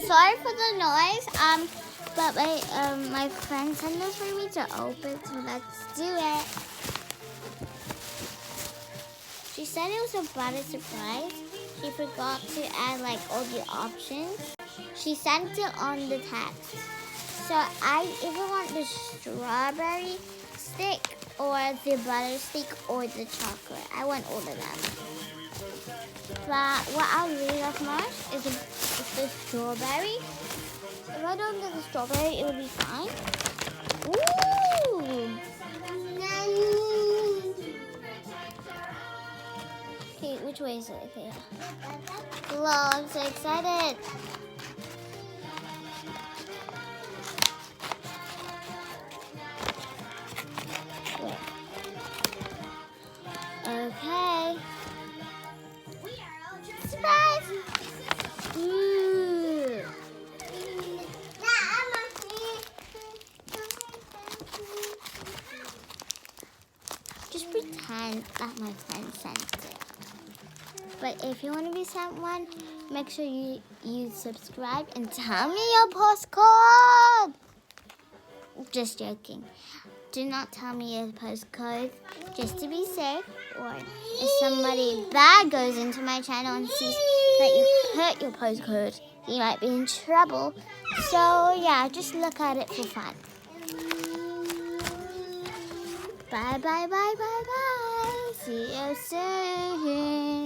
sorry for the noise. But my friend sent this for me to open, so let's do it. She said it was a butter surprise. She forgot to add like all the options. She sent it on the text. So I either want the strawberry stick or the butter stick or the chocolate. I want all of them. But what I'll read off most is the strawberry. If I don't get the strawberry, it will be fine. Ooh! Okay, which way is it? Okay. Hello, I'm so excited. Okay. Surprise! Ooh. Just pretend that my friend sent it. But if you want to be sent one, make sure you subscribe and tell me your postcode. Just joking. Do not tell me your postcode just to be safe. Or if somebody bad goes into my channel and sees that you put your postcode, you might be in trouble. So yeah, just look at it for fun. Bye, bye, bye, bye, bye. See you soon.